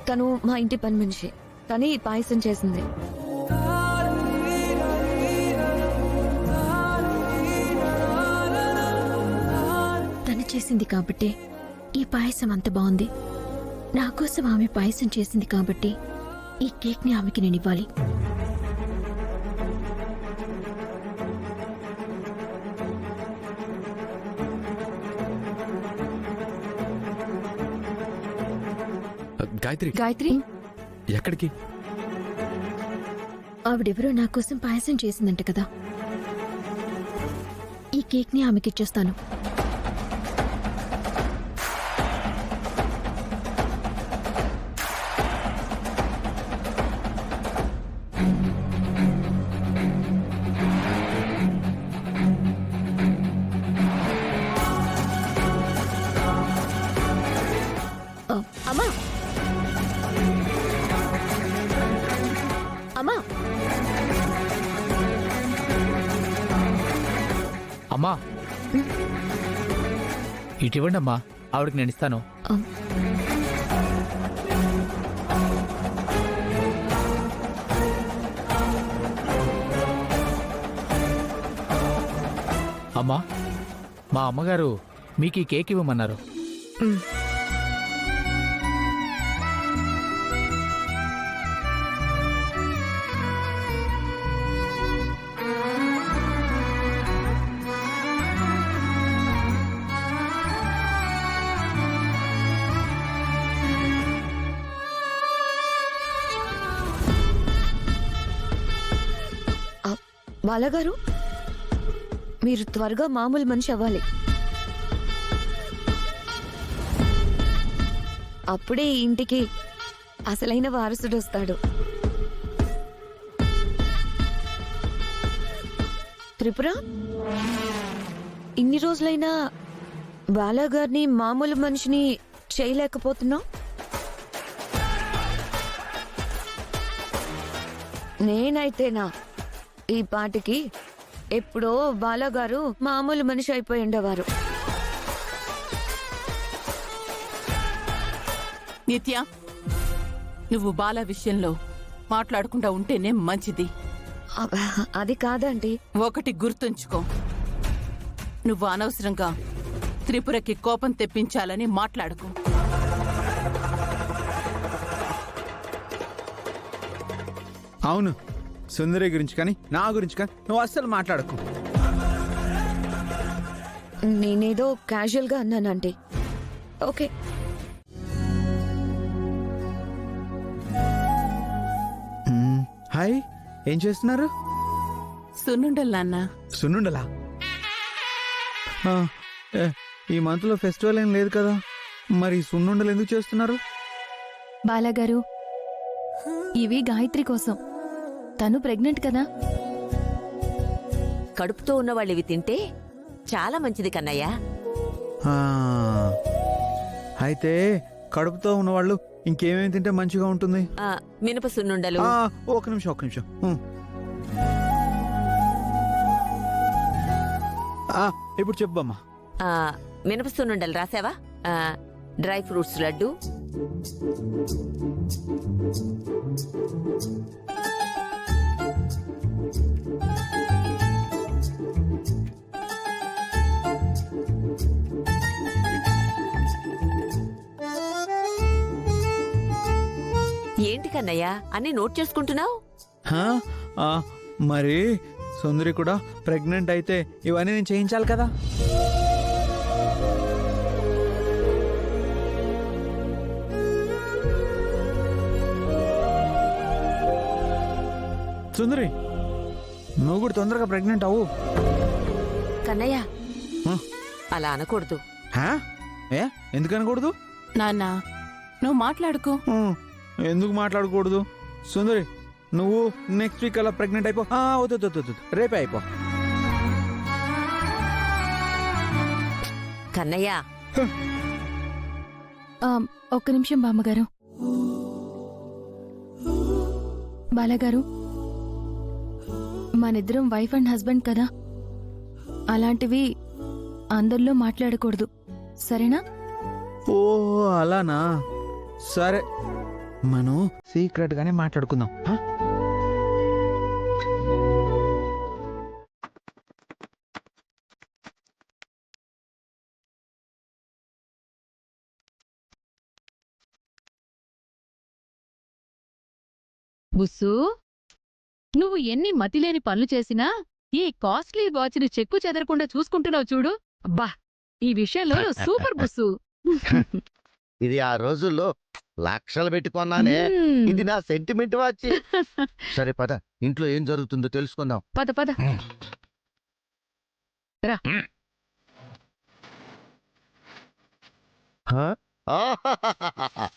తను మా ఇంటి పని మనిషి. తనే ఈ పాయసం చేసింది. తను చేసింది కాబట్టి ఈ పాయసం అంత బాగుంది. నా కోసం ఆమె పాయసం చేసింది కాబట్టి ఈ కేక్ ని ఆమెకి నేను ఇవ్వాలి. గాయత్రి, గాయత్రి, ఎక్కడికి? ఆవిడెవరో నా కోసం పాయసం చేసిందంట కదా, ఈ కేక్ ని ఆమెకిచ్చేస్తాను. అమ్మా, అమ్మా, అమ్మా ఇటివ్వండి అమ్మా, ఆవిడకి నేను ఇస్తాను. అమ్మా, మా అమ్మగారు మీకు ఈ కేక్ ఇవ్వమన్నారు. బాలగారు, మీరు త్వరగా మామూలు మనిషి అవ్వాలి. అప్పుడే ఈ ఇంటికి అసలైన వారసుడు వస్తాడు. త్రిపుర, ఇన్ని రోజులైనా బాలగారిని మామూలు మనిషిని చేయలేకపోతున్నావు. నేనైతేనా ఈ పాటికి ఎప్పుడో బాలగారు మామూలు మనిషి అయిపోయి ఉండేవారు. నిత్య, నువ్వు బాల విషయంలో మాట్లాడకుండా ఉంటేనే మంచిది. అది కాదండి. ఒకటి గుర్తుంచుకో, నువ్వు అనవసరంగా త్రిపురకి కోపం తెప్పించాలని మాట్లాడుకో. అవును, సుందరి గురించి కానీ నా గురించి కానీ నువ్వు అస్సలు మాట్లాడకు. నేనేదో క్యాజువల్ గా అన్నానండి. ఓకే. హాయ్, ఏం చేస్తున్నారు? సున్నుండలు నాన్న. సున్నుండలా? ఈ మంత్ లో ఫెస్టివల్ ఏం లేదు కదా, మరి సున్నుండలు ఎందుకు చేస్తున్నారు? బాలగారు, ఇవి గాయత్రి కోసం. తను ప్రెగ్నెంట్ కదా. కడుపుతో ఉన్న వాళ్ళు ఇవి తింటే చాలా మంచిది కన్నయ్య. ఆ, అయితే కడుపుతో ఉన్నవాళ్ళు ఇంకేమేమి తింటే మంచిగా ఉంటుంది? మినప సున్నుండలు. ఒక నిమిషం. ఇప్పుడు చెప్పమ్మా. మినప సున్నుండలు రాసావా? డ్రై ఫ్రూట్స్ లడ్డు, ఏంటి కన్నయ్య అన్ని నోట్ చేసుకుంటున్నావు? మరి సుందరి కూడా ప్రెగ్నెంట్ అయితే ఇవన్నీ నేను చేయించాలి కదా. సుందరి, నువ్వు కూడా తొందరగా ప్రెగ్నెంట్ అవ్వు. కన్నయ్య, అలా అనకూడదు. ఎందుకు అనకూడదు? నాన్న, నువ్వు మాట్లాడుకో. ఎందుకు మాట్లాడకూడదు? సుందరి, నువ్వు నెక్స్ట్ వీక్ అలా ప్రెగ్నెంట్ అయిపో. వద్దు, రేపే అయిపో. కన్నయ్య, ఒక్క నిమిషం బామ్మగారు. బాలగారు, మనిద్దరం వైఫ్ అండ్ హస్బెండ్ కదా, అలాంటివి అందరిలో మాట్లాడకూడదు, సరేనా? ఓ అలానా? సరే, మనం సీక్రెట్ గానే మాట్లాడుకుందాం ఆ? బుస్సు నువ్వు ఎన్ని మతిలేని పనులు చేసినా ఈ కాస్ట్లీ వాచ్ని చెక్కు చెదరకుండా చూసుకుంటున్నావు చూడు. అబ్బా, ఈ విషయంలో నువ్వు సూపర్ బుస్సు. ఇది ఆ రోజుల్లో లక్షలు పెట్టుకున్నానే. మ్మ్. ఇది నా సెంటిమెంట్ వాచ్. సరే పద, ఇంట్లో ఏం జరుగుతుందో తెలుసుకుందాం. పద పద. ఆహాహాహాహా.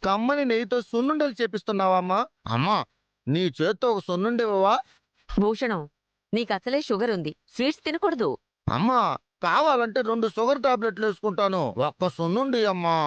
కమ్మని నెయ్యితో సున్నుండలు చేపిస్తున్నావమ్మా. అమ్మా, నీ చేత్తో ఒక సున్నుండేవా? భూషణం, నీకు అసలే షుగర్ ఉంది, స్వీట్స్ తినకూడదు. అమ్మా, కావాలంటే 2 షుగర్ టాబ్లెట్లు వేసుకుంటాను. ఒక్క సున్నుండి అమ్మా.